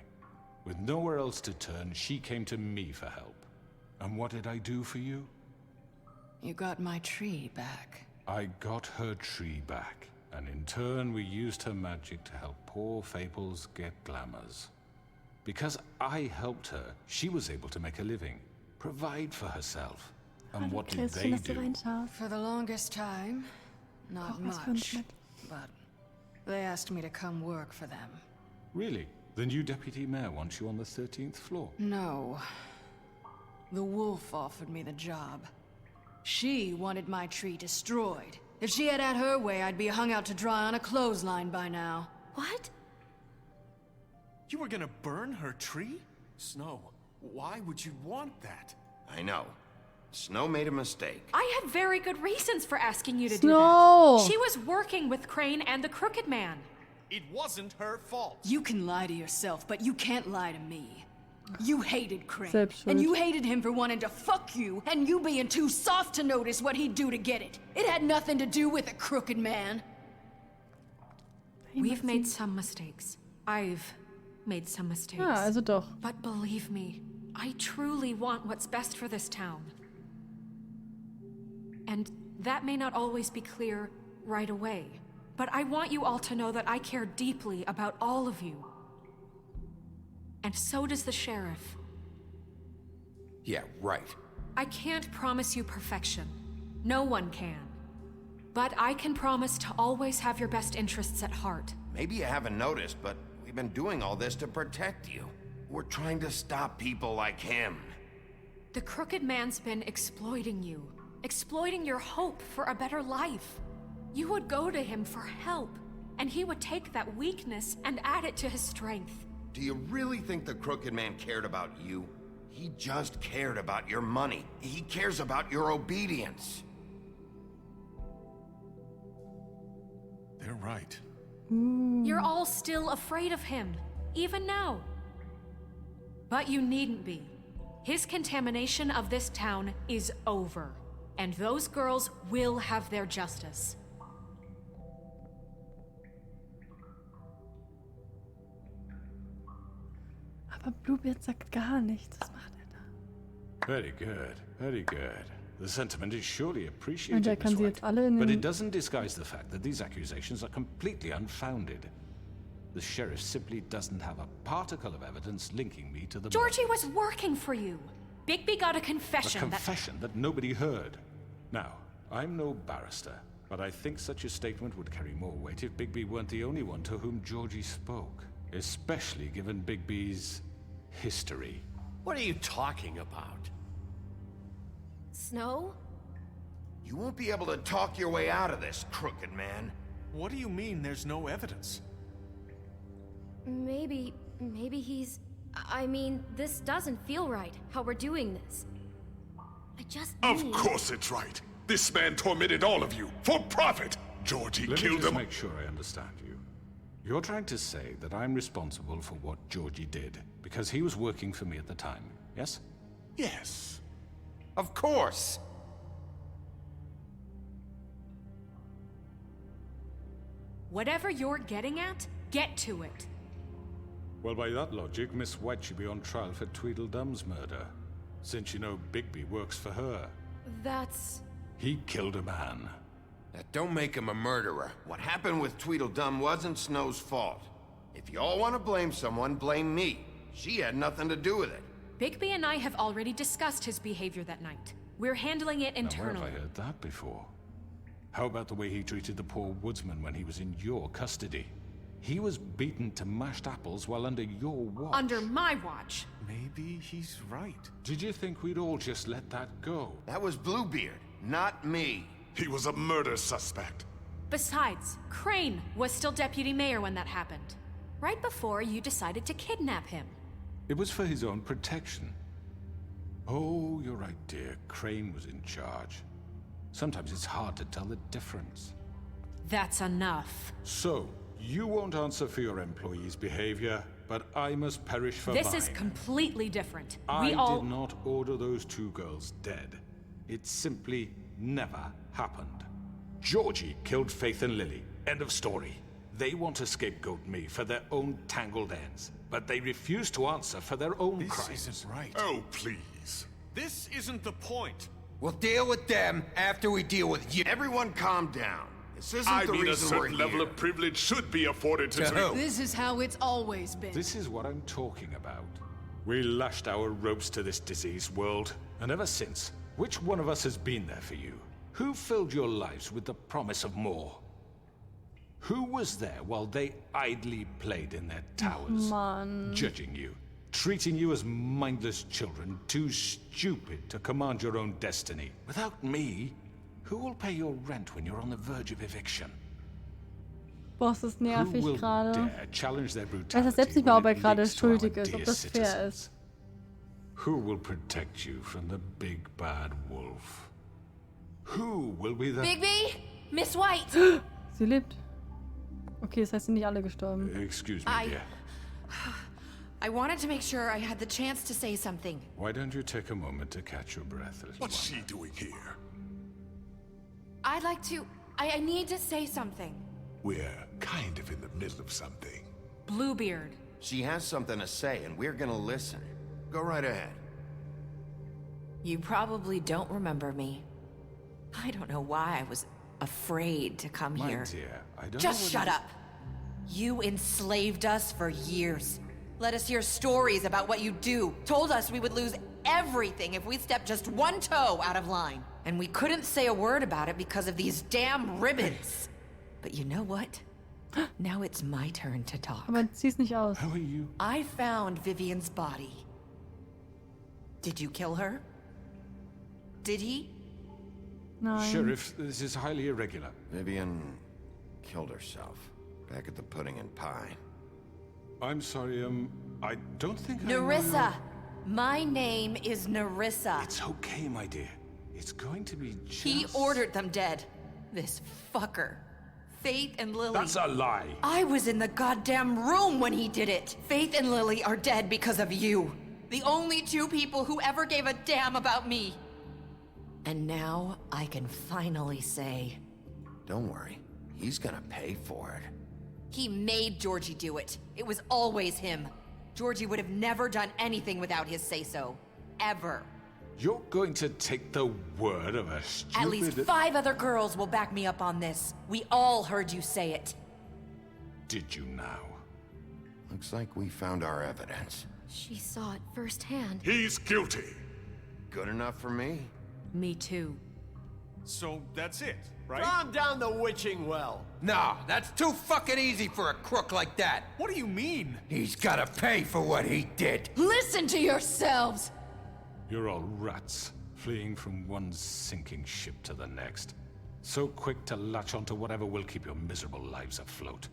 With nowhere else to turn, she came to me for help. And what did I do for you? You got my tree back. I got her tree back, and in turn we used her magic to help poor Fables get glamours. Because I helped her, she was able to make a living, provide for herself. And what did they do? For the longest time, not much. But they asked me to come work for them. Really? The new deputy mayor wants you on the 13th floor? No. The wolf offered me the job. She wanted my tree destroyed. If she had her way, I'd be hung out to dry on a clothesline by now. What? You were gonna burn her tree? Snow, why would you want that? I know. Snow made a mistake. I had very good reasons for asking you to Snow. do that. She was working with Crane and the Crooked Man. It wasn't her fault. You can lie to yourself, but you can't lie to me. You hated Crane, Selbstschuld. and you hated him for wanting to fuck you, and you being too soft to notice what he'd do to get it. It had nothing to do with a Crooked Man. We've made some mistakes. I've made some mistakes. Ja, also doch. But believe me, I truly want what's best for this town. And that may not always be clear right away. But I want you all to know that I care deeply about all of you. And so does the sheriff. Yeah, right. I can't promise you perfection. No one can. But I can promise to always have your best interests at heart. Maybe you haven't noticed, but we've been doing all this to protect you. We're trying to stop people like him. The Crooked Man's been exploiting you. Exploiting your hope for a better life. You would go to him for help. and he would take that weakness and add it to his strength. Do you really think the Crooked Man cared about you? He just cared about your money. He cares about your obedience. They're right. You're all still afraid of him, even now. But you needn't be. His contamination of this town is over, and those girls will have their justice. Aber Bluebeard sagt gar nichts. Was macht er da? Very good, very good. The sentiment is surely appreciated, Und er kann Miss sie White. jetzt alle in But den... it doesn't disguise the fact that these accusations are completely unfounded. The sheriff simply doesn't have a particle of evidence linking me to the Georgie was working for you. Bigby got a A confession confession that nobody heard. Now, I'm no barrister, but I think such a statement would carry more weight if Bigby weren't the only one to whom Georgie spoke. Especially given Bigby's history. What are you talking about? Snow? You won't be able to talk your way out of this, Crooked Man. What do you mean there's no evidence? Maybe he's... I mean, this doesn't feel right, how we're doing this. I just Of course it's right. This man tormented all of you, for profit! Georgie Let me killed just him. make sure I understand you. You're trying to say that I'm responsible for what Georgie did, because he was working for me at the time, yes? Yes. Of course. Whatever you're getting at, get to it. Well, by that logic, Miss White should be on trial for Tweedledum's murder, since you know Bigby works for her. That's... He killed a man. That don't make him a murderer. What happened with Tweedledum wasn't Snow's fault. If you all want to blame someone, blame me. She had nothing to do with it. Bigby and I have already discussed his behavior that night. We're handling it internally. Now, where have I heard that before? How about the way he treated the poor woodsman when he was in your custody? He was beaten to mashed apples while under your watch. Under my watch. Maybe he's right. Did you think we'd all just let that go? That was Bluebeard, not me. He was a murder suspect. Besides, Crane was still deputy mayor when that happened. Right before you decided to kidnap him. It was for his own protection. Oh, you're right, dear. Crane was in charge. Sometimes it's hard to tell the difference. That's enough. So, you won't answer for your employees' behavior, but I must perish for This mine. is completely different. I did not order those two girls dead. It simply never happened. Georgie killed Faith and Lily. End of story. They want to scapegoat me for their own tangled ends, but they refuse to answer for their own crimes. This isn't right. Oh, please. This isn't the point. We'll deal with them after we deal with you. Everyone calm down. This isn't I the mean, a reason we're certain level here. of privilege should be afforded to... who? This is how it's always been. This is what I'm talking about. We lashed our ropes to this diseased world, and ever since, which one of us has been there for you? Who filled your lives with the promise of more? Who was there while they idly played in their towers, judging you, treating you as mindless children, too stupid to command your own destiny? Without me, who will pay your rent when you're on the verge of eviction? Boah, es ist Who nervig will gerade. dare challenge their Ich weiß brutality das selbst nicht mehr, ob when er it gerade leaks to our schuldig ist, dear ob das fair citizens? ist. Who will protect you from the big bad wolf? Who will be the... Bigby! Miss White! Sie lebt. Okay, das heißt, sind nicht alle gestorben. Excuse me, dear. I wanted to make sure I had the chance to say something. Why don't you take a moment to catch your breath, little What's one? she doing here? I'd like to... I need to say something. We're kind of in the middle of something. Bluebeard. She has something to say, and we're gonna listen. Go right ahead. You probably don't remember me. I don't know why I was afraid to come My here. dear, I don't Just know shut what up. You enslaved us for years. Let us hear stories about what you do. Told us we would lose everything if we stepped just one toe out of line. And we couldn't say a word about it because of these damn ribbons. But you know what? Now it's my turn to talk. Aber zieh's nicht aus. How are you? I found Vivian's body. Did you kill her? Did he? Nein. Sheriff, this is highly irregular. Vivian killed herself. Back at the Pudding and Pie. I'm sorry, I don't think I know Nerissa! My name is Nerissa. It's okay, my dear. It's going to be just... He ordered them dead. This fucker. Faith and Lily. That's a lie. I was in the goddamn room when he did it. Faith and Lily are dead because of you. The only two people who ever gave a damn about me. And now I can finally say... Don't worry. He's gonna pay for it. He made Georgie do it. It was always him. Georgie would have never done anything without his say-so. Ever. You're going to take the word of a stupid... At least 5 other girls will back me up on this. We all heard you say it. Did you now? Looks like we found our evidence. She saw it firsthand. He's guilty. Good enough for me. Me too. So that's it, right? Calm down the witching well. No, that's too fucking easy for a crook like that. What do you mean? He's gotta pay for what he did. Listen to yourselves! You're all rats, fleeing from one sinking ship to the next. So quick to latch onto whatever will keep your miserable lives afloat.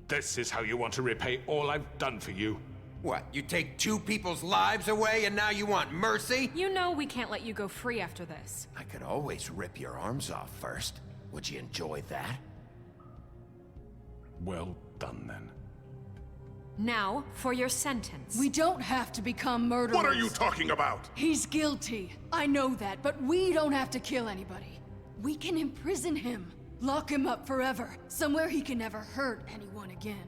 This is how you want to repay all I've done for you? What, you take 2 people's lives away and now you want mercy? You know we can't let you go free after this. I could always rip your arms off first. Would you enjoy that? Well done, then. Now, for your sentence. We don't have to become murderers. What are you talking about? He's guilty. I know that, but we don't have to kill anybody. We can imprison him. Lock him up forever. Somewhere he can never hurt anyone again.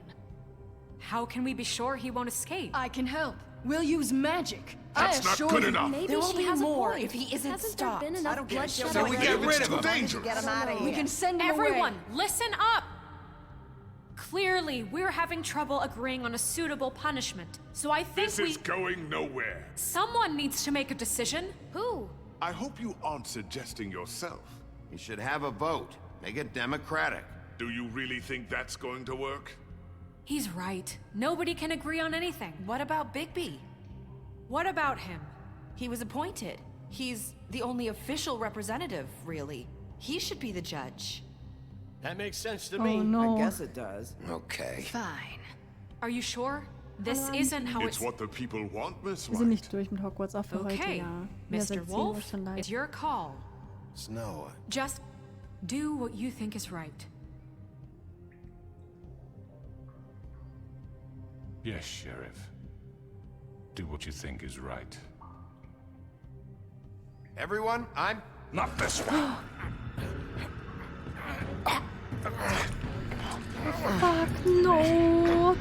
How can we be sure he won't escape? I can help. We'll use magic. That's not good enough. Maybe There will she be has more a point. if he isn't Hasn't stopped. there been enough bloodshed So we already? get rid of It's him. too dangerous. Get him out of here. We can send him Everyone, away. listen up! Clearly, we're having trouble agreeing on a suitable punishment. So I think This is going nowhere. someone needs to make a decision. Who? I hope you aren't suggesting yourself. You should have a vote. Make it democratic. Do you really think that's going to work? He's right. Nobody can agree on anything. What about Bigby? What about him? He was appointed. He's the only official representative, really. He should be the judge. That makes sense to Oh me. no. I guess it does. Okay. Fine. Are you sure? This isn't how It's what the people want, Miss Wir sind White. nicht durch mit Hogwarts auch für heute, Okay, ja. Ja, seit Mr. 10 Uhr Wolf, schon live. it's your call. Snow. Just do what you think is right. Yes, Sheriff. Do what you think is right. Everyone, I'm... Not this one. Fuck no.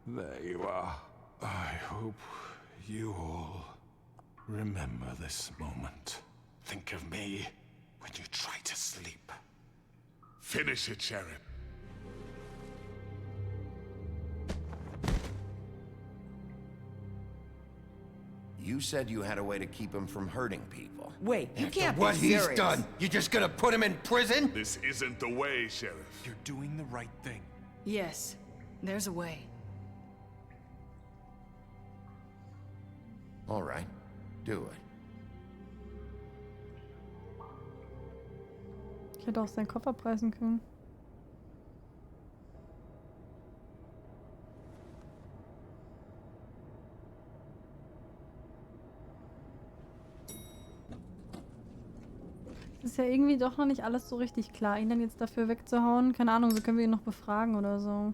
There you are. I hope you all remember this moment. Think of me when you try to sleep. Finish it, Sheriff. You said you had a way to keep him from hurting people. Wait, you After can't what be he's serious. done, you're just gonna put him in prison? This isn't the way, Sheriff. You're doing the right thing. Yes, there's a way. All right. Do it. Ich hätte auch seinen Kopf abreißen können. Es ist ja irgendwie doch noch nicht alles so richtig klar. Ihn dann jetzt dafür wegzuhauen, keine Ahnung, so können wir ihn noch befragen oder so.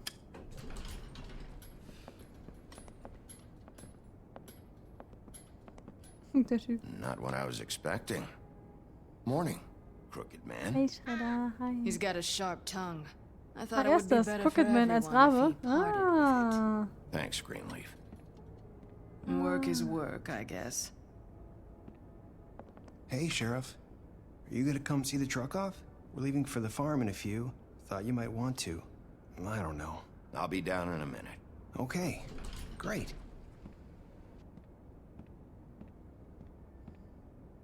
Der Typ. Not what I was expecting. Morning, crooked man. Hey, Schredder, hi. He's got a sharp tongue. I Ah, thought it would be erstes. better for Crooked Man als everyone Rabe. if he parted with Ah. Thanks, Greenleaf. it. Work is work, I guess. Hey, Sheriff. Are you gonna come see the truck off? We're leaving for the farm in a few. Thought you might want to. I don't know. I'll be down in a minute. Okay. Great.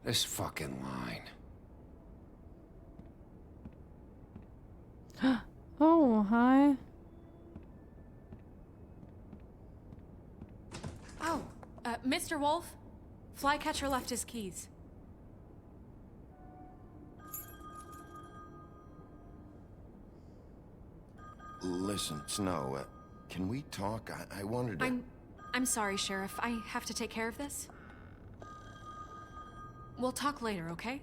This fucking line. Oh, hi. Oh, Mr. Wolf? Flycatcher left his keys. Listen, Snow, can we talk? I wanted to... I'm sorry, Sheriff. I have to take care of this. We'll talk later, okay?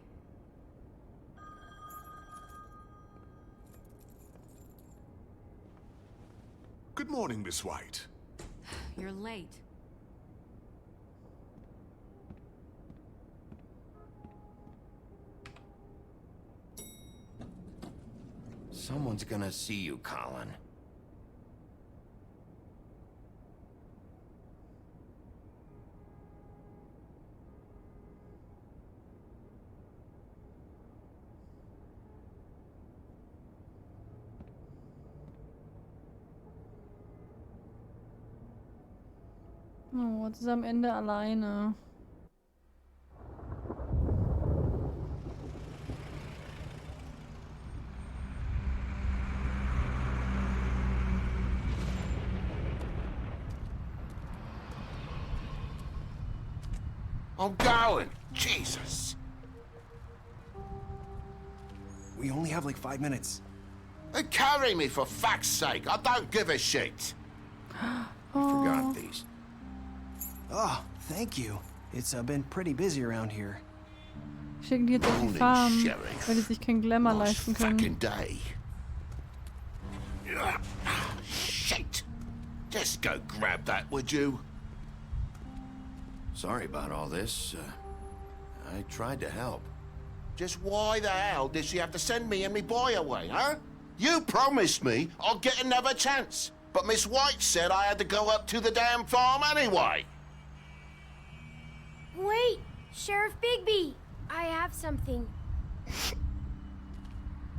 Good morning, Miss White. You're late. Someone's gonna see you, Colin. Oh, jetzt ist er am Ende alleine. I'm going. Jesus. We only have like 5 minutes. Carry me, for fuck's sake. I don't give a shit. I forgot these. Oh, thank you. It's been pretty busy around here. Schicken die jetzt auf die Farm, weil die sich kein Glamour leisten können. Shit. Just go grab that, would you? Sorry about all this. I tried to help. Just why the hell did she have to send me and me boy away, huh? You promised me I'll get another chance. But Miss White said I had to go up to the damn farm anyway. Wait! Sheriff Bigby! I have something.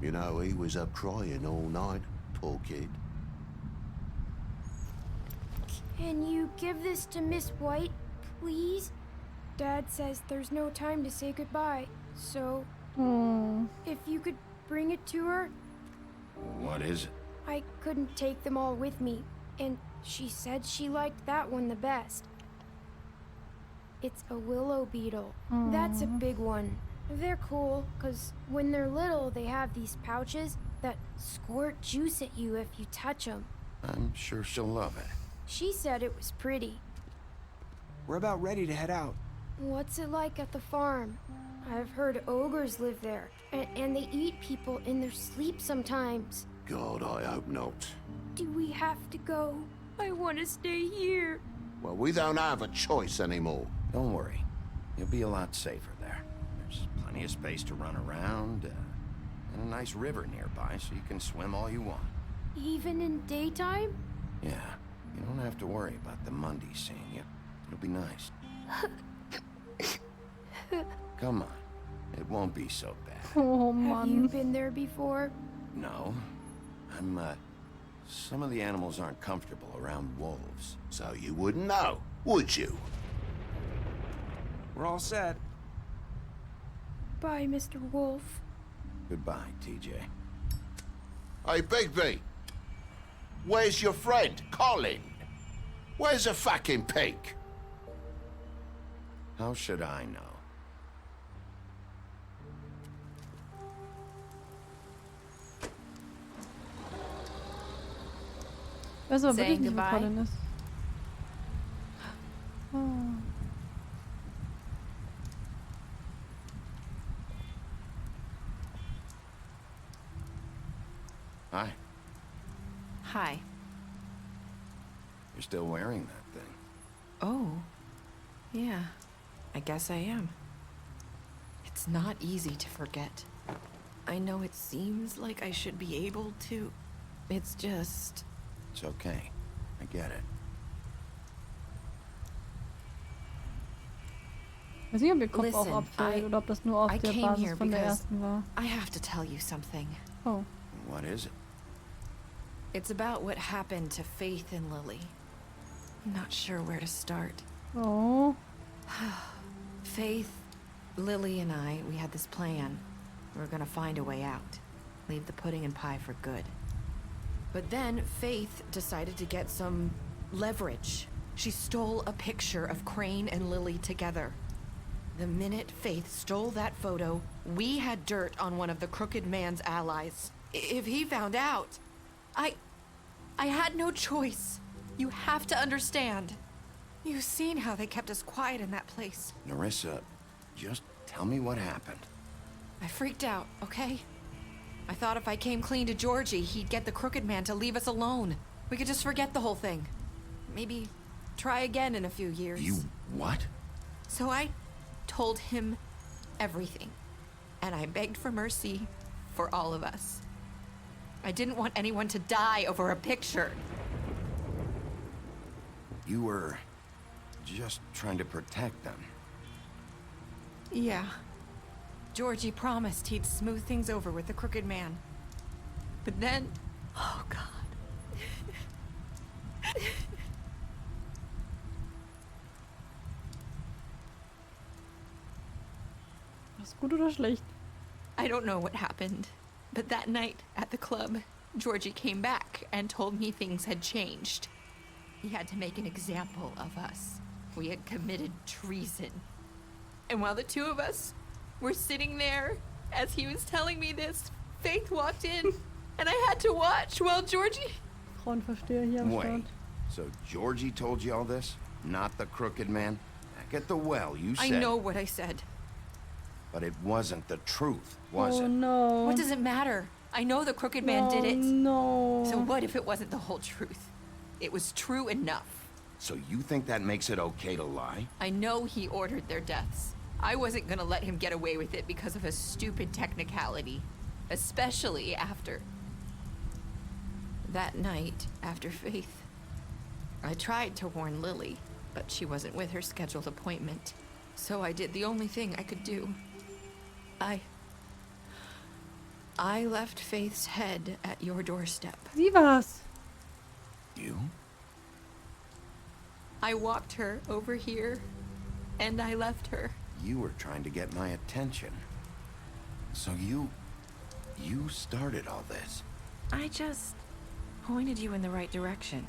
You know, he was up crying all night, poor kid. Can you give this to Miss White, please? Dad says there's no time to say goodbye, so... If you could bring it to her? What is it? I couldn't take them all with me, and she said she liked that one the best. It's a willow beetle. That's a big one. They're cool, because when they're little, they have these pouches that squirt juice at you if you touch them. I'm sure she'll love it. She said it was pretty. We're about ready to head out. What's it like at the farm? I've heard ogres live there, and they eat people in their sleep sometimes. God, I hope not. Do we have to go? I want to stay here. Well, we don't have a choice anymore. Don't worry. You'll be a lot safer there. There's plenty of space to run around, and a nice river nearby so you can swim all you want. Even in daytime? Yeah, you don't have to worry about the Mundy seeing you. It'll be nice. Come on. It won't be so bad. Oh, Have you been there before? No. Some of the animals aren't comfortable around wolves. So you wouldn't know, would you? We're all set. Bye, Mr. Wolf. Goodbye, TJ. Hey, Bigby. Where's your friend, Colin? Where's the fucking pig? How should I know? Ich weiß aber wirklich Saying nicht, wo goodbye? Colin ist. Oh. Hi. Hi. You're still wearing that thing. Oh. Yeah. I guess I am. It's not easy to forget. I know it seems like I should be able to. It's just... It's okay. I get it. Ich weiß nicht, ob ihr Kopf auch Listen, abfällt oder ob das nur auf I der came Basis here von der because ersten war. I have to tell you something. Oh. What is it? It's about what happened to Faith and Lily. I'm not sure where to start. Oh. Faith, Lily, and I, we had this plan. We were gonna find a way out. Leave the pudding and pie for good. But then Faith decided to get some leverage. She stole a picture of Crane and Lily together. The minute Faith stole that photo, we had dirt on one of the crooked man's allies. If he found out, I had no choice. You have to understand. You've seen how they kept us quiet in that place. Nerissa, just tell me what happened. I freaked out, okay? I thought if I came clean to Georgie, he'd get the crooked man to leave us alone. We could just forget the whole thing. Maybe try again in a few years. You what? So I told him everything. And I begged for mercy for all of us. I didn't want anyone to die over a picture. You were just trying to protect them. Yeah. Georgie promised he'd smooth things over with the crooked man. But then... Oh, God. Was gut oder schlecht? I don't know what happened, but that night at the club, Georgie came back and told me things had changed. He had to make an example of us. We had committed treason. And while the two of us were sitting there, as he was telling me this, Faith walked in, and I had to watch while Georgie... Frauenversteher hier am Start. Wait, so Georgie told you all this? Not the crooked man? Back at the well, you said... I know what I said. But it wasn't the truth, was Oh it? no. What does it matter? I know the crooked man did it. No. So what if it wasn't the whole truth? It was true enough. So you think that makes it okay to lie? I know he ordered their deaths. I wasn't gonna let him get away with it because of a stupid technicality. Especially after... that night, after Faith. I tried to warn Lily, but she wasn't with her scheduled appointment. So I did the only thing I could do. I left Faith's head at your doorstep. Sie war's. You? I walked her over here, and I left her. You were trying to get my attention. So you started all this. I just pointed you in the right direction.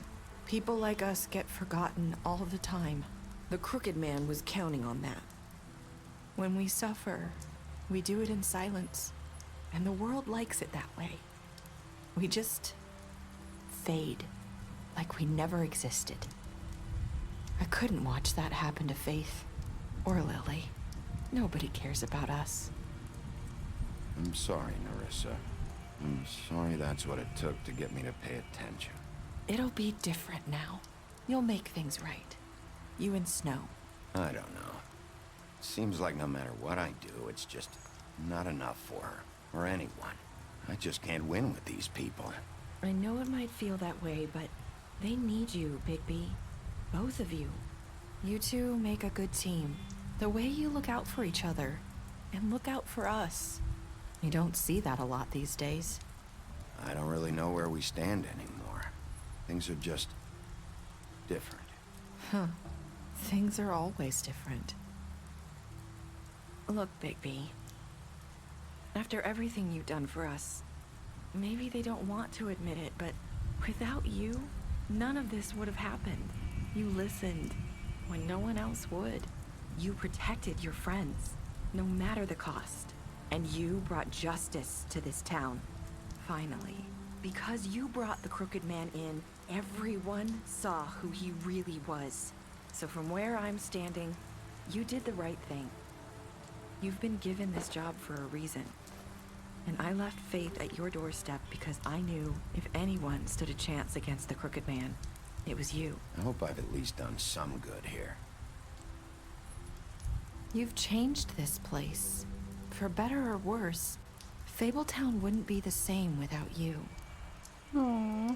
People like us get forgotten all the time. The crooked man was counting on that. When we suffer, we do it in silence. And the world likes it that way. We just fade, like we never existed. I couldn't watch that happen to Faith or Lily. Nobody cares about us. I'm sorry, Nerissa. I'm sorry that's what it took to get me to pay attention. It'll be different now. You'll make things right. You and Snow. I don't know. Seems like no matter what I do, it's just not enough for her. Or anyone. I just can't win with these people. I know it might feel that way, but they need you, Bigby. Both of you. You two make a good team. The way you look out for each other, and look out for us. You don't see that a lot these days. I don't really know where we stand anymore. Things are just... different. Huh. Things are always different. Look, Bigby. After everything you've done for us, maybe they don't want to admit it, but without you, none of this would have happened. You listened when no one else would. You protected your friends, no matter the cost. And you brought justice to this town. Finally. Because you brought the crooked man in, everyone saw who he really was. So from where I'm standing, you did the right thing. You've been given this job for a reason. And I left Faith at your doorstep because I knew if anyone stood a chance against the crooked man, it was you. I hope I've at least done some good here. You've changed this place. For better or worse, Fabletown wouldn't be the same without you. Aww.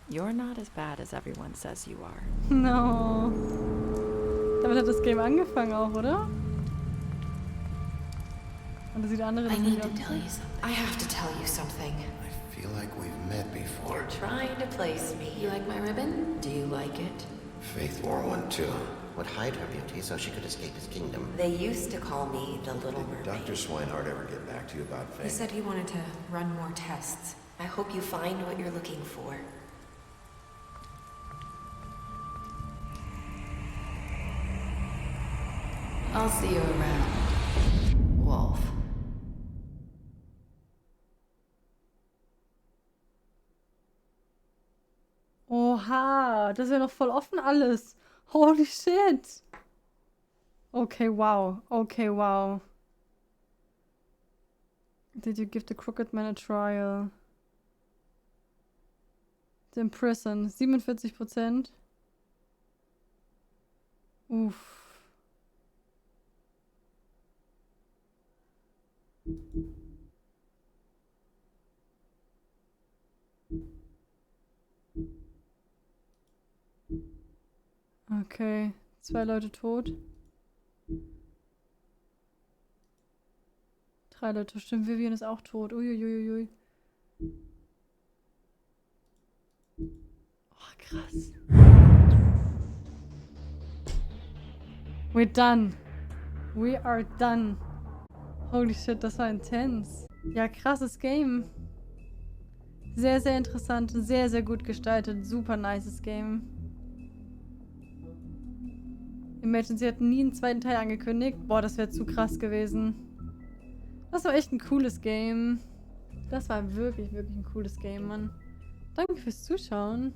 You're not as bad as everyone says you are. No. Damit hat das Game angefangen auch, oder? Und das sieht andere I need to nicht tell you something. I have to tell you something. I feel like we've met before. You're trying to place me. You like my ribbon? Do you like it? Faith wore one too. Would hide her beauty so she could escape his kingdom. They used to call me the Little Mermaid. Dr. Swinehart ever get back to you about Faith? He said he wanted to run more tests. I hope you find what you're looking for. I'll see you around. wolf. Oha, das ist ja noch voll offen alles. Holy shit. Okay, wow. Okay, wow. Did you give the crooked man a trial? The imprison. 47%. Uff. Okay. 2 Leute tot. 3 Leute. Stimmt, Vivian ist auch tot. Uiuiuiui. Oh, krass. We're done. We are done. Holy shit, das war intens. Ja, krasses Game. Sehr, sehr interessant. Sehr, sehr gut gestaltet. Super nices Game. Imagine, sie hätten nie einen zweiten Teil angekündigt. Boah, das wäre zu krass gewesen. Das war echt ein cooles Game. Das war wirklich, wirklich ein cooles Game, Mann. Danke fürs Zuschauen.